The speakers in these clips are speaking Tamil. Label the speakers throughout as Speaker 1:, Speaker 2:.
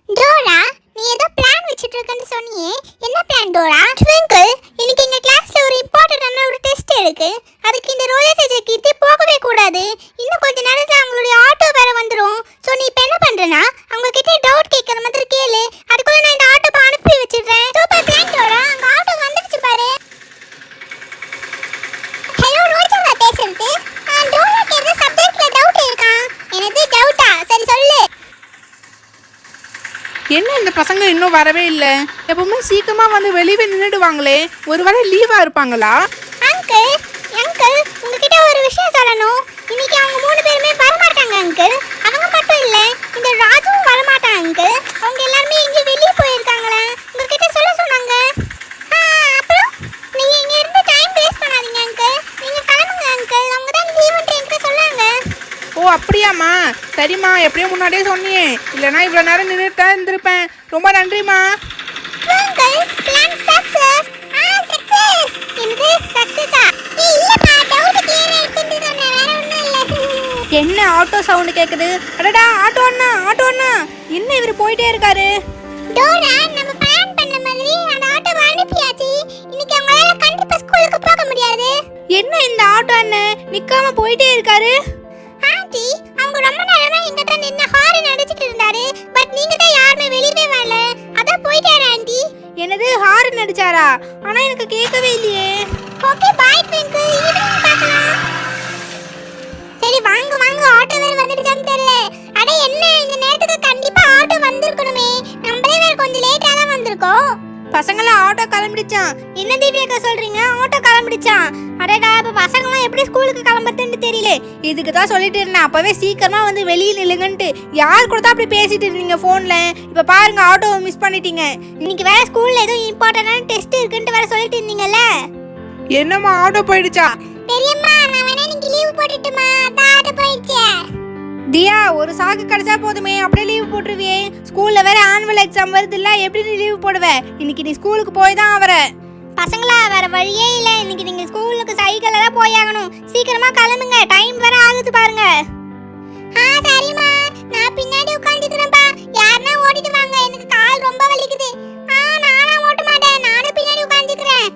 Speaker 1: டோரா, நீ ஏதோ பிளான் வச்சிட்டு இருக்கன்னு சொன்னியே, என்ன பிளான் டோரா? ட்விங்கிள், இன்னைக்கு எங்க கிளாஸ்ல ஒரு இம்பார்ட்டன்டான ஒரு டெஸ்ட் இருக்கு. அதுக்கு இந்த ரோஜா கீர்த்தி போகவே கூடாது. இன்னும் கொஞ்ச நேரத்துல அவங்களுடைய ஆட்டோ வேற வந்துரும். சோ நீ இப்ப என்ன பண்றனா, அவங்க கிட்ட டவுட் கேக்குற மாதிரி கேளு. அதுக்குள்ள நான் இந்த ஆட்டோவை அனுப்பி வச்சிடுறேன். சூப்பர் பிளான் டோரா, அங்க ஆட்டோ வந்துருச்சு பாரு. ஹலோ ரோஜாவா பேசுறது? டோராக்கு ஏதோ சப்ஜெக்ட்ல டவுட் இருக்கா? எனக்கு டவுட்டா? சரி சொல்லு.
Speaker 2: என்ன இந்த பசங்க இன்னும் வரவே இல்லை? எப்பவுமே சீக்கிரமா வந்து வெளியே நின்றுடுவாங்களே, ஒருவேளை லீவா இருப்பாங்களா?
Speaker 1: அங்கிள் அங்கிள், உங்ககிட்ட ஒரு விஷயம் சொல்லணும். இன்னைக்கு அவங்க 3 பேருமே வரமாட்டாங்க அங்கிள். அவங்க மட்டும் இல்ல, இந்த ராஜுவும் வரமாட்டாங்க அங்கிள். அவங்க எல்லாரும் இங்க வெளியே போயிருக்காங்களே, உங்ககிட்ட சொல்ல சொன்னாங்க. அப்புறம் நீங்க இங்க இருந்து டைம் வேஸ்ட் பண்ணாதீங்க அங்கிள். நீங்க கிளம்புங்க அங்கிள். அவங்க தான் லீவுன்னு என்கிட்ட சொன்னாங்க.
Speaker 2: ஓ அப்படியாம்மா, சரிம்மா, எப்படியும் முன்னாடியே சொன்னியே, இல்லைனா இவ்வளோ நேரம் நின்றுட்டு தான் இருந்திருப்பேன். ரொம்ப நன்றிம்மா.
Speaker 1: Uncle, plan success. சக்சஸ். என்னது சக்சஸா? இல்லப்பா, டவுட் கிளியர் ஆயிடுச்சுன்னு சொன்னேன், வேற ஒண்ணும் இல்ல.
Speaker 2: என்ன ஆட்டோ சவுண்டு கேட்குது? அடடா, ஆட்டோ அண்ணா, ஆட்டோ அண்ணா, என்ன இவர் போயிட்டே இருக்காரு?
Speaker 1: டோரா, நம்ம பிளான் பண்ண மாதிரி அந்த ஆட்டோவை அனுப்பியாச்சு. இன்னைக்கு அவங்களால கண்டிப்பா ஸ்கூலுக்கு போக முடியாது.
Speaker 2: என்ன இந்த ஆட்டோ அண்ணன் நிக்காம போயிட்டே இருக்காரு?
Speaker 1: ஆண்டி, அவங்க ரொம்ப நேரமா இங்க தான் நின்னு ஹாரன் அடிச்சிட்டு இருந்தாரு. பட் நீங்க தான் யாருமே வெளியவே வரல. அதான் போயிட்டாரு ஆண்டி.
Speaker 2: என்னது, ஹாரன் அடிச்சாரா? ஆனா எனக்கு கேட்கவே இல்லையே.
Speaker 1: ஓகே பாய் ட்விங்கிள், ஈவினிங் பார்க்கலாம். சரி வாங்க வாங்க, ஆட்டோ வேற வந்துடுச்சான்னு தெரியல. அட என்ன, இந்த நேரத்துக்கு கண்டிப்பா ஆட்டோ வந்திருக்கணுமே. நம்மளே வேற கொஞ்சம் லேட்டா தான் வந்திருக்கோம்.
Speaker 2: பசங்களாம் ஆட்டோ கிளம்பிடுச்சான்.
Speaker 1: என்ன திவ்யாக்கா சொல்றீங்க? ஆட்டோ கிளம்பிடுச்சான்? அடடா, இப்ப பசங்களாம் எப்படி ஸ்கூலுக்கு கிளம்புறதுன்னு தெரியல.
Speaker 2: இதுக்கு தான் சொல்லிட்டு இருந்தேன், அப்பவே சீக்கிரமா வந்து வெளியே நில்லுங்கன்ட்டு. யார் கூட தான் அப்படி பேசிட்டு இருந்தீங்க போன்ல? இப்ப பாருங்க, ஆட்டோவை மிஸ் பண்ணிட்டீங்க.
Speaker 1: இன்னைக்கு வேற ஸ்கூல்ல ஏதோ இம்பார்ட்டன்டான டெஸ்ட் இருக்குன்னு வேற சொல்லிட்டு இருந்தீங்கல்ல.
Speaker 2: என்னம்மா, ஆட்டோ போயிடுச்சா?
Speaker 1: பெரியம்மா, நான் வேணா இன்னைக்கு லீவ் போட்டுட்டுமா? அதான் ஆட்டோ போயிடுச்சு.
Speaker 2: தியா, ஒரு சாக்கு கிடைச்சா போதுமே, அப்படியே லீவ் போட்டுருவியே. ஸ்கூல்ல வேற ஆனுவல் எக்ஸாம் வருது இல்ல, எப்படி நீ லீவ் போடுவ? இன்னைக்கு நீ ஸ்கூலுக்கு போய் தான் ஆவற.
Speaker 1: பசங்களா, வேற வழியே இல்ல. இன்னைக்கு நீங்க ஸ்கூலுக்கு சைக்கிள்ல தான் போயாகணும். சீக்கிரமா கிளம்புங்க, டைம் வேற ஆகுது பாருங்க. சரிம்மா, நான் பின்னாடி உட்கார்ந்துக்கிறேன்ப்பா. யாருன்னா ஓடிட்டு வாங்க, எனக்கு கால் ரொம்ப வலிக்குது. நானா ஓட்ட மாட்டேன், நானும் பின்னாடி உட்கார்ந்துக்கிறேன்.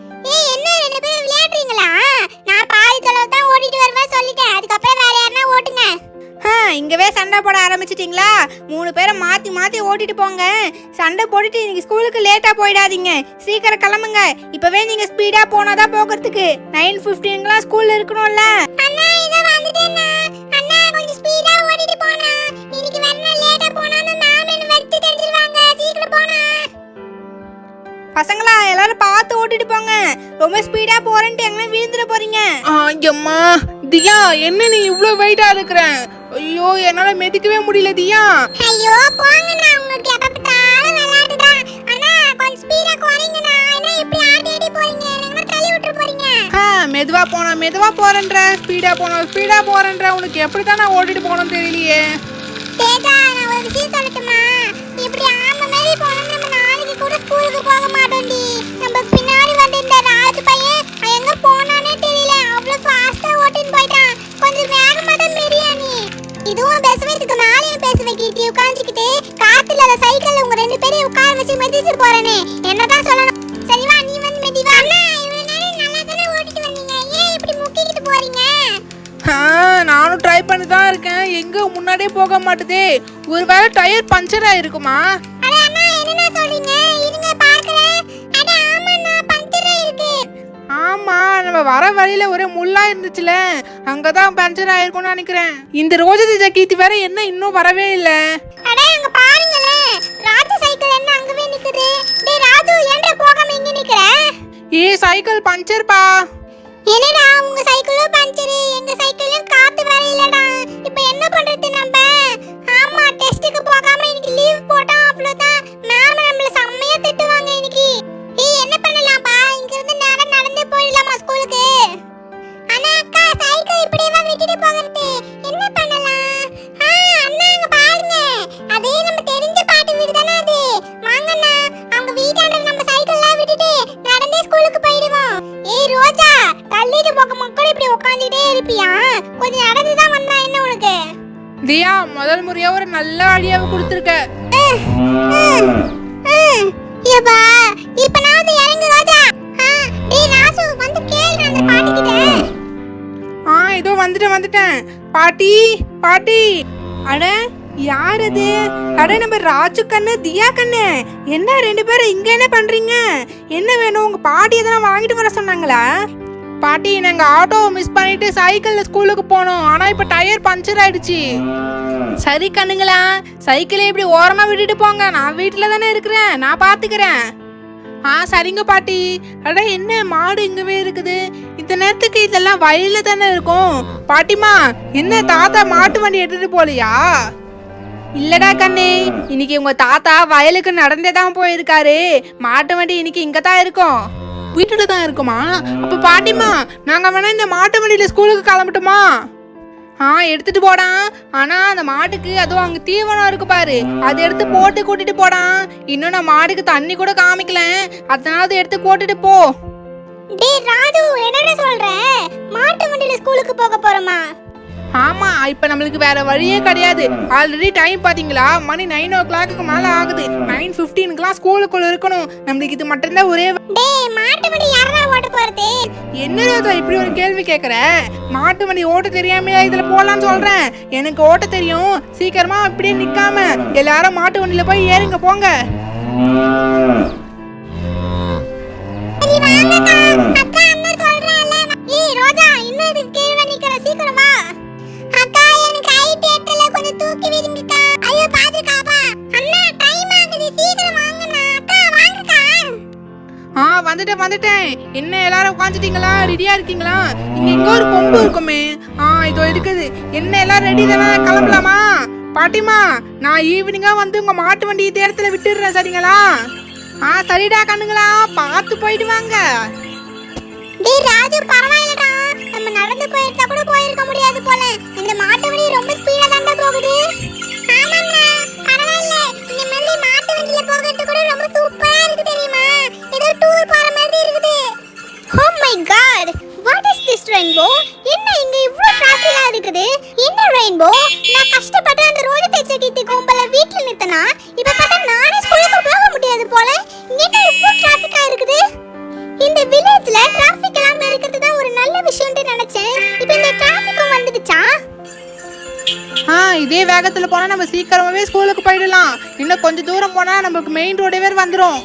Speaker 1: என்ன 2 பேரும் விளையாடுறீங்களா? நான் பாதி தொலைவு தான் ஓடிட்டு வருவேன் சொல்லிட்டேன். அதுக்கப்புறம் வேற யாருன்னா ஓட்டுங்க.
Speaker 2: இங்கவே சண்டை போட ஆரம்பிச்சிட்டீங்களா? 3 பேரை மாத்தி மாத்தி ஓட்டிட்டு போங்க. சண்டை போட்டுட்டு இன்னைக்கு ஸ்கூலுக்கு லேட்டா போயிடாதீங்க. சீக்கிரம் கிளம்புங்க. இப்பவே நீங்க ஸ்பீடா போனாதான் போகிறதுக்கு 9:15க்குலாம் ஸ்கூல்ல இருக்கணும்ல.
Speaker 1: அண்ணா, இத வந்துட்டேன்னா. அண்ணா, கொஞ்சம் ஸ்பீடா ஓடிட்டு போனா. இன்னைக்கு வேணா லேட்டா போனானே மேம் என்ன வெட்டி தள்ளிடுவாங்க. சீக்கிரம் போனா.
Speaker 2: பசங்களா, எல்லாரும் பார்த்து ஓட்டிட்டு போங்க. ரொம்ப ஸ்பீடா போறேன்ட்டு எங்க விழுந்துட போறீங்க. அம்மா தியா, என்ன நீ இவ்ளோ வெயிட்டா இருக்கற? ஐயோ, என்னால மிதிக்கவே முடியல தியா.
Speaker 1: ஐயோ போங்கண்ணா, உங்களுக்கு எப்ப பார்த்தாலும் விளையாடுதா. அண்ணா, கொஞ்சம் ஸ்பீடா குறைங்கண்ணா. என்ன இப்படி ஆடி போறீங்க? என்ன தள்ளி விட்டு போறீங்க?
Speaker 2: மெதுவா போறேன்ற, ஸ்பீடா போறேன்ற. உனக்கு எப்படி தான் நான் ஓட்டிட்டு போகணும்னு தெரியலையே.
Speaker 1: தேஜா, நான் ஒரு விஷயம் சொல்லட்டுமா? இப்படி ஆம மாதிரி போனா நம்ம நாளைக்கு கூட ஸ்கூலுக்கு போக மாட்டோம்டி. நம்ம பின்னாடி வந்து இந்த ராஜ் பையன் எங்க போனானே தெரியல. அவ்வளவு ஃபாஸ்டா ஓட்டிட்டு போயிட்டான். கொஞ்சம் வேகமா தான் மெரியா நீ. இதுவும் பேசுறதுக்கு நாளையும் பேசுவேன் கீர்த்தி. உட்காந்துக்கிட்டு காத்துல அந்த சைக்கிள்ல உங்க 2 பேரையும் உட்கார வச்சு மெதிச்சு போறேனே, என்னதான் சொல்லணும்? சரிவா, நீ வந்து மெதிவா. அண்ணா, இவ்வளவு நேரம் நல்லா தானே ஓட்டிட்டு வந்தீங்க, ஏன் இப்படி முக்கிக்கிட்டு போறீங்க?
Speaker 2: நானும் ட்ரை பண்ணி தான் இருக்கேன், எங்க முன்னாடியே போக மாட்டுதே. ஒருவேளை டயர் பஞ்சர் ஆயிருக்குமா?
Speaker 1: அட அண்ணா, என்னடா சொல்றீங்க? இருங்க பார்க்கறேன். அட ஆமாண்ணா, பஞ்சர் ஆயிருக்கு.
Speaker 2: ஆமா, நம்ம வர வழியில ஒரே முள்ளா இருந்துச்சுல, அங்கதான் பஞ்சர் ஆயிருக்கும்னு நினைக்கிறேன். இந்த ரோஜா கீர்த்தி வேற என்ன இன்னும் வரவே இல்ல.
Speaker 1: அட அங்க பாருங்களே, ராஜு சைக்கிள் என்ன அங்கவே நிக்குது. டேய் ராஜு, ஏன்டா போகாம இங்க நிக்கிற?
Speaker 2: சைக்கிள் பஞ்சர் பா.
Speaker 1: என்னடா உங்க சைக்கிளும் பஞ்சர், எங்க சைக்கிளும் காத்து வேற இல்லடா. இப்போ என்ன பண்றது நம்ம? ஆமா, டெஸ்டுக்கு போகாம இன்னைக்கு லீவ் போட்டா அவ்வளவுதான். மேம் நம்மள செம்மையா திட்டுவாங்க இன்னைக்கு. என்ன பண்ணலாம்ப்பா? இங்க இருந்து நேரா நடந்து போயிடலாமா ஸ்கூலுக்கு? அண்ணா அக்கா, சைக்கிள் இப்படியே விட்டுட்டு போகிறது என்ன பண்ணலாம்? அண்ணா அங்க பாருங்க, அதே நம்ம தெரிஞ்ச பாட்டி வீடு தானே அது. வாங்கண்ணா, அவங்க வீட்டாண்ட நம்ம சைக்கிள்லாம் விட்டுட்டு நடந்தே ஸ்கூலுக்கு போயிடுவோம். ரோஜா, தள்ளிட்டு போக மக்கள் இப்படி உட்காந்துட்டே இருப்பியா? கொஞ்சம் நடந்து தான் வந்தா என்ன உனக்கு?
Speaker 2: தியா, முதல் முறையா ஒரு நல்ல ஐடியாவை கொடுத்துருக்க.
Speaker 1: ஏப்பா இப்பனாவது இறங்கு ராஜா. டேய் ராசு வந்து கேளு அந்த பாட்டி கிட்ட.
Speaker 2: இதோ வந்துட்டேன். பாட்டி பாட்டி. அட யார் அது? அட நம்ம ராஜு கண்ணு தியா கண்ணு. என்ன ரெண்டு பேரும் இங்க என்ன பண்றீங்க? என்ன வேணும்? உங்க பாட்டி எதனா வாங்கிட்டு வர சொன்னாங்களா? பாட்டி நாங்க ஆட்டோவை மிஸ் பண்ணிட்டு சைக்கிள்ல ஸ்கூலுக்கு போனோம். ஆனா இப்ப டயர் பஞ்சர் ஆயிடுச்சு. சரி கண்ணுங்களா, சைக்கிளை இப்படி ஓரமா விட்டுட்டு போங்க. நான் வீட்டுல தானே இருக்கிறேன், நான் பாத்துக்கிறேன். சரிங்க பாட்டி. அட என்ன மாடு இங்கவே இருக்குது? இந்த நேரத்துக்கு இதெல்லாம் வயல்ல தானே இருக்கும். பாட்டிமா என்ன தாத்தா மாட்டு வண்டி எடுத்துட்டு போலியா? இல்லடா கண்ணே, இன்னைக்கு உங்க தாத்தா வயலுக்கு நடந்தே தான் போயிருக்காரு. மாட்டு வண்டி இன்னைக்கு இங்க தான் இருக்கும். வீட்டுல தான் இருக்குமா? அப்ப பாட்டிமா நாங்க வேணா இந்த மாட்டு வண்டியில ஸ்கூலுக்கு கிளம்பட்டுமா? எடுத்துட்டு போடா. ஆனா அந்த மாட்டுக்கு அதுவும் அங்க தீவனம் இருக்கு பாரு, அதை எடுத்து போட்டு கூட்டிட்டு போடா. இன்னும் நான் மாடுக்கு தண்ணி கூட காமிக்கல, அதனால அதை எடுத்து போட்டுட்டு போ.
Speaker 1: டேய் ராஜு என்னடா சொல்ற? மாட்டு வண்டியில ஸ்கூலுக்கு போக போறோமா?
Speaker 2: ஆமா, இப்ப நம்மளுக்கு வேற வழியே கிடையாது. ஆல்ரெடி டைம் பாத்தீங்களா, மணி 9 o'clock மேல ஆகுது. 9:15 ஸ்கூலுக்குள்ள இருக்கணும். நம்மளுக்கு இது மட்டும் தான் ஒரே.
Speaker 1: டேய் மாட்டு வண்டி யாரா ஓட்ட போறது?
Speaker 2: என்ன ராஜா இப்படி ஒரு கேள்வி கேக்குற? மாட்டு வண்டி ஓட்ட தெரியாமையா இதுல போலான்னு சொல்றேன். எனக்கு ஓட்ட தெரியும். சீக்கிரமா இப்படியே நிக்காம எல்லாரும் மாட்டு வண்டியில போய் ஏறுங்க போங்க.
Speaker 1: சரி வாங்கக்கா, அக்கா அண்ணன் சொல்றான்ல. ஏய் ரோஜா இன்னும் இதுக்கு கீழ நிக்கிற, சீக்கிரம் வா. அக்கா எனக்கு ஹைட் ஏட்டல, கொஞ்சம் தூக்கி விடுங்கக்கா. ஐயோ பாத்துக்காப்பா. அண்ணா டைம் ஆகுது, சீக்கிரம் வாங்கண்ணா. அக்கா வாங்கக்கா.
Speaker 2: வந்துட்டேன். என்ன எல்லாரும் உட்காந்துட்டீங்களா? ரெடியா இருக்கீங்களா? இங்க எங்க ஒரு கொம்பு இருக்குமே. இதோ இருக்குது. என்ன எல்லாரும் ரெடி தானே? கிளம்பலாமா? பாட்டிமா நான் ஈவினிங்கா வந்து உங்க மாட்டு வண்டி இந்த இடத்துல விட்டுடுறேன், சரிங்களா? சரிடா கண்ணுங்களா, பார்த்து போயிட்டு வாங்க.
Speaker 1: டேய் ராஜு பரவாயில்லடா, நம்ம நடந்து போயிருந்தா கூட போயிருக்க முடியாது போல. இந்த மாட்டு வண்டி ரொம்ப ஸ்பீடா தான் போகுது. ஆமாண்ணா பரவாயில்ல, இந்த மாதிரி மாட்டு வண்டியில போகிறது கூட ரொம்ப சூப்பரா இருக்கு தெரியுமா? ஏதோ டூர் போற மாதிரி இருக்குது. Oh my God, what is this rainbow? என்ன இங்க இவ்ளோ டிராஃபிக்கா இருக்குது? என்ன ரெயின்போ, நான் கஷ்டப்பட்டு அந்த ரோடு தைச்சடித்து கும்பல வீட்ல நித்தனா, இப்ப பார்த்தா நானே ஸ்கூலுக்கு போக முடியாது போல. என்ன இவ்ளோ டிராஃபிக்கா இருக்குது? இந்த வில்லேஜ்ல டிராஃபிக் எல்லாம் இருக்கிறது தான் ஒரு நல்ல விஷயம்னு நினைச்சேன். இப்போ இந்த டிராஃபிக்கும் வந்துடுச்சா?
Speaker 2: இதே வேகத்துல போனா நம்ம சீக்கிரமாவே ஸ்கூலுக்கு போயிடலாம். இன்னும் கொஞ்சம் தூரம் போனா நமக்கு மெயின் ரோடே வந்துரும்.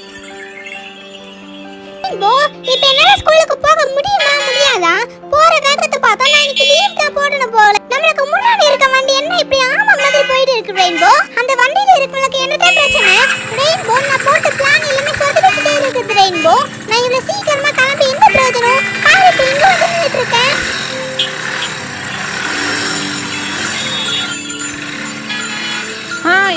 Speaker 1: இப்போ என்னால ஸ்கூலுக்கு போக முடியுமா முடியாதா? போற வேகத்தை பார்த்தா நான் இன்னைக்கு லீவ் தான் போடணும் போல. நம்மளுக்கு முன்னாடி இருக்க வண்டி என்ன இப்படி ஆமா மாதிரி போயிட்டு இருக்கு ரெயின்போ? அந்த வண்டியில இருக்கவங்களுக்கு என்னதான் பிரச்சனை? ரெயின்போ நான் போட்ட பிளான் எல்லாமே சொதப்பிட்டே இருக்குது ரெயின்போ. நான் இவ்வளவு சீக்கிரமா கிளம்பி என்ன பிரயோஜனம்? கார் இப்போ இங்க வந்து நின்னுட்டு இருக்கேன்.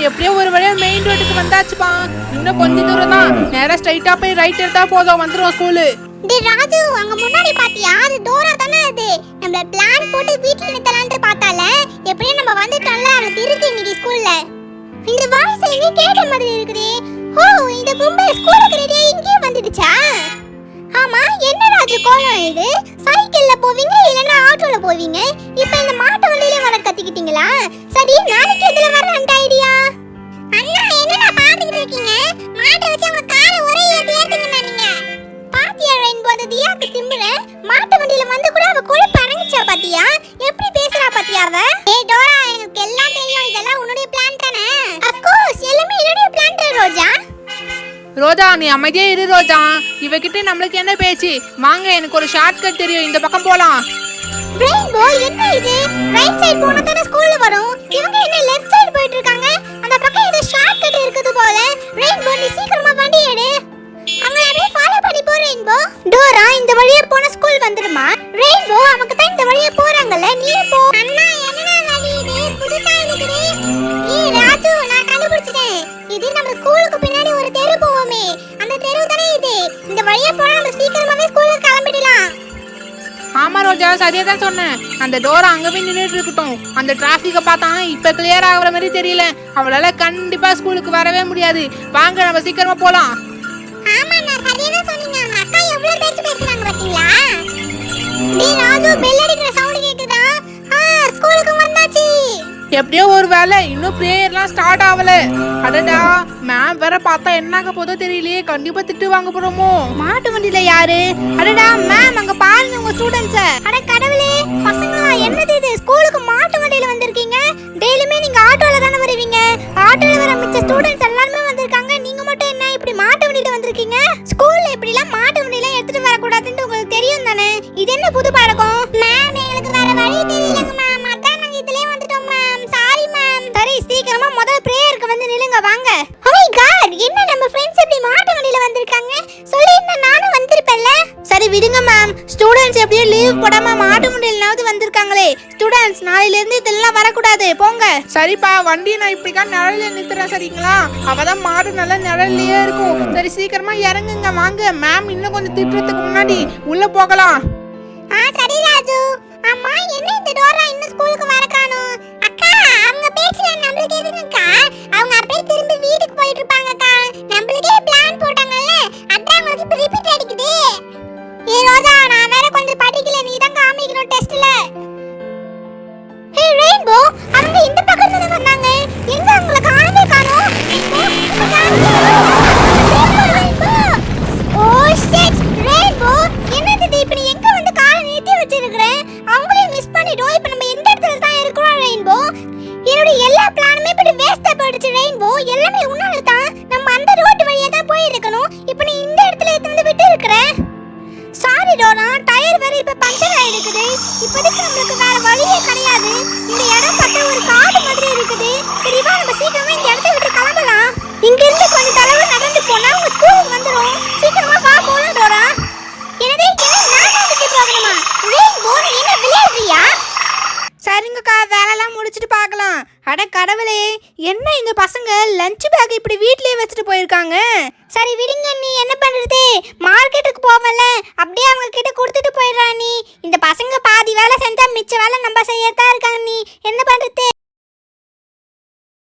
Speaker 2: எப்படியோ ஒரு வழியா மெயின் ரோட்டுக்கு வந்தாச்சுப்பா. இன்னும் கொஞ்ச தூரம் தான். நேரா ஸ்ட்ரைட்டா போய் ரைட் எடுத்தா போதும், வந்துரும் ஸ்கூலு.
Speaker 1: டேய் ராஜு அங்க முன்னாடி பாத்தியா? அது டோரா தானே அது. நம்ம பிளான் போட்டு வீட்ல நித்தலாம்னு பார்த்தால எப்படியே நம்ம வந்துட்டோம்ல, அவளுக்கு இருக்கு இன்னைக்கு ஸ்கூல்ல. இந்த வாய்ஸ் எங்க கேட்ட மாதிரி இருக்குதே. ஓ இந்த கும்பல் ஸ்கூலுக்கு ரெடியா இங்கே வந்துடுச்சா? ஆமா என்ன ராஜு கோலம் இது? சைக்கிள்ல போவீங்க இல்லனா ஆட்டோல போவீங்க, இப்போ இந்த மாட்டு வண்டியில வர கத்திக்கிட்டீங்களா? சரி நாளைக்கு எதுல வரலாம்னு ஐடியா? அண்ணா என்னடா பாத்துக்கிட்டு இருக்கீங்க? மாட்டை வச்சு உங்க காரை ஒரே ஏத்திட்டீங்க நீங்க. பாத்தியா ரெயின்போ, அந்த தியாக்கு திமிர மாட்டு வண்டியில வந்து கூட அவ கொழுப்பு அடங்கிச்சா பாத்தியா? எப்படி பேசுறா பாத்தியா அவ? ஏய் டோரா எனக்கு எல்லாம் தெரியும், இதெல்லாம் உன்னுடைய பிளான் தானே? ஆஃப் கோர்ஸ் எல்லாமே என்னுடைய பிளான் தான் ரோஜா.
Speaker 2: ரோஜா நீ அமைதியா இரு ரோஜா. இவகிட்ட நம்மளுக்கு என்ன பேச்சு? வாங்க, எனக்கு ஒரு ஷார்ட் கட் தெரியும், இந்த பக்கம் போலாம்.
Speaker 1: ரெயின்போ என்ன இது? ரைட் சைடு போனா தான ஸ்கூல்ல வரும். இவங்க என்ன லெஃப்ட் சைடு போயிட்டு இருக்காங்க? அந்த பக்கம் ஏதோ ஷார்ட் கட் இருக்குது போல. ரெயின்போ நீ சீக்கிரமா வண்டி எடு. அவங்கள அப்படியே ஃபாலோ பண்ணி போ ரெயின்போ. டோரா இந்த வழியா போனா ஸ்கூல் வந்துடுமா? ரெயின்போ அவங்க தான் இந்த வழியா போறாங்கல்ல, நீ போ. அண்ணா என்னடா வழி இது? புதுசா இருக்குது. ஏய் ராஜு நான் கண்டுபிடிச்சிட்டேன். இது நம்ம ஸ்கூலுக்கு பின்னாடி ஒரு தெரு போவோமே, அந்த தெரு தானே இது. இந்த வழியா போனா நம்ம சீக்கிரமாவே ஸ்கூலுக்கு கிளம்பிடலாம்.
Speaker 2: ஆமா ரோஜா, சரியா தான் சொன்னேன். அந்த டோரை அங்கவே நின்றுட்டு இருக்கட்டும். அந்த டிராஃபிக்கை பார்த்தா இப்ப கிளியர் ஆகுற மாதிரி தெரியல. அவளால கண்டிப்பா ஸ்கூலுக்கு வரவே முடியாது. வாங்க நம்ம சீக்கிரமா போலாம்.
Speaker 1: ஆமா நான் சரியா தான் சொன்னீங்க. அந்த அக்கா எவ்வளவு பேச்சு பேசுறாங்க பாத்தீங்களா? டேய் ராஜு பெல் அடிக்கிற சவுண்ட் கேக்குதா? ஸ்கூலுக்கு வந்தாச்சு.
Speaker 3: எப்படியோ ஒரு வேலை இன்னும் ப்ரேயர்லாம் ஸ்டார்ட் ஆகல. அடடா, மேம் வேற பார்த்தா என்னாக போதோ தெரியலையே, கண்டிப்பா திட்டு வாங்க போறோமோ.
Speaker 2: மாட்டு வண்டியில யாரு? அடடா மேம், அங்க பாருங்க உங்க ஸ்டூடெண்ட்ஸ.
Speaker 1: அட கடவுளே, பசங்களா என்னது இது? ஸ்கூலுக்கு மாட்டு வண்டியில வந்திருக்கீங்க. டெய்லியுமே நீங்க ஆட்டோல தானே வருவீங்க. ஆட்டோல வர மிச்ச ஸ்டூடெண்ட்ஸ் எல்லாரும் வந்திருக்காங்க. நீங்க மட்டும் என்ன இப்படி மாட்டு வண்டியில வந்திருக்கீங்க? ஸ்கூல்ல இப்படி எல்லாம் மாட்டு வண்டியில எடுத்துட்டு வர கூடாதுன்னு உங்களுக்கு தெரியும் தானே? இது என்ன புது பழக்கம்? மேம், எங்களுக்கு வேற வழி தெரியலங்க மேம். அதான் நாங்க இதுலயே வந்துட்டோம் மேம். Sorry ma'am. சரி, சீக்கிரமா முதல்ல பிரேயருக்கு வந்து நில்லுங்க வாங்க. ஓ மை காட், என்ன நம்ம ஃப்ரெண்ட்ஸ் இப்படி மாட்டு வண்டியில வந்திருக்காங்க? சொல்லிருந்தா நானும் வந்திருப்பேன்ல.
Speaker 2: சரி விடுங்க மேம், ஸ்டூடெண்ட்ஸ் எப்படியோ லீவ் போடாம மாட்டு வண்டியிலாவது வந்திருக்காங்களே. ஸ்டூடெண்ட்ஸ் நாளையில இருந்து இதெல்லாம் வரக்கூடாது, போங்க.
Speaker 3: சரிப்பா, வண்டியை நான் இப்படிதான் நிழல்ல நிறுத்துறேன் சரிங்களா? அவதான் மாடு நல்லா நிழல்லயே இருக்கும். சரி சீக்கிரமா இறங்குங்க வாங்க. மேம் இன்னும் கொஞ்சம் திட்டுறதுக்கு முன்னாடி உள்ள போகலாம்.
Speaker 1: சரி ராஜு. அம்மா, என்ன இந்த டோரா இன்னும் ஸ்கூலுக்கு வர காணோம்? அக்கா, அவங்க பேச்சுல நம்மளுக்கு எதுக்குக்கா? அவங்க அப்படியே திரும்பி வீட்டுக்கு போயிட்டு இருப்பாங்கக்கா. நம்மளுக்கே பிளான் போட்டாங்கல்ல, அதான் உங்களுக்கு இப்ப ரிப்பீட் அடிக்குது. ஏ ரோஜா, நான் வேற கொஞ்சம் படிக்கல, நீ தான் காமிக்கணும் டெஸ்ட்ல. ஹே ரெயின்போ, அவங்க இந்த பக்கம் தான வந்தாங்க. எங்க அவங்கள காணவே காணோம்? ரெயின்போ, ஓ ஷிட், ரெயின்போ, என்னது இப்ப நீ எங்க வந்து காலை நிறுத்தி வச்சிருக்கற? அவங்களையும் மிஸ் பண்ணிட்டோம். இப்ப நம்ம எந்த இடத்துல தான் இருக்கோம் ரெயின்போ? என்னோட எல்லா பிளானுமே இப்படி வேஸ்டா போயிடுச்சு ரெயின்போ. எல்லாமே உன்னால தான். நம்ம அந்த ரோட் வழியா தான் போய் இருக்கணும். இப்ப நீ இந்த இடத்துல எடுத்து விட்டு இருக்கற. சாரி டோனா, டயர் வேற இப்ப பஞ்சர் ஆயிடுக்குது. இப்போதைக்கு நமக்கு வேற வழியே கிடையாது. இந்த இடம் பார்த்தா ஒரு காடு மாதிரி இருக்குது. சரி வா, நம்ம சீக்கிரமா இந்த இடத்தை விட்டு கிளம்பலாம். இங்க இருந்து கொஞ்சம் தடவை நடந்து போனா உங்க ஸ்கூலுக்கு வந்துரும். சீக்கிரமா வா போலாம் டோரா. என்னது, என்ன நான் விட்டு போகணுமா? ரெயின்போ, நீ என்ன விளையாடுறியா?
Speaker 2: சரிங்கக்கா, வேலைலாம் முடிச்சிட்டு பார்க்கலாம். அட கடவுளே, என்ன இந்த பசங்க லஞ்ச் பேக் இப்படி வீட்லயே வச்சுட்டு போயிருக்காங்க.
Speaker 1: சரி விடுங்க, நீ என்ன பண்றது? மார்க்கெட்டுக்கு போவல, அப்படியே அவங்க கிட்ட கொடுத்துட்டு போயிடுறா நீ. இந்த பசங்க பாதி வேலை செஞ்சா மிச்ச வேலை நம்ம செய்ய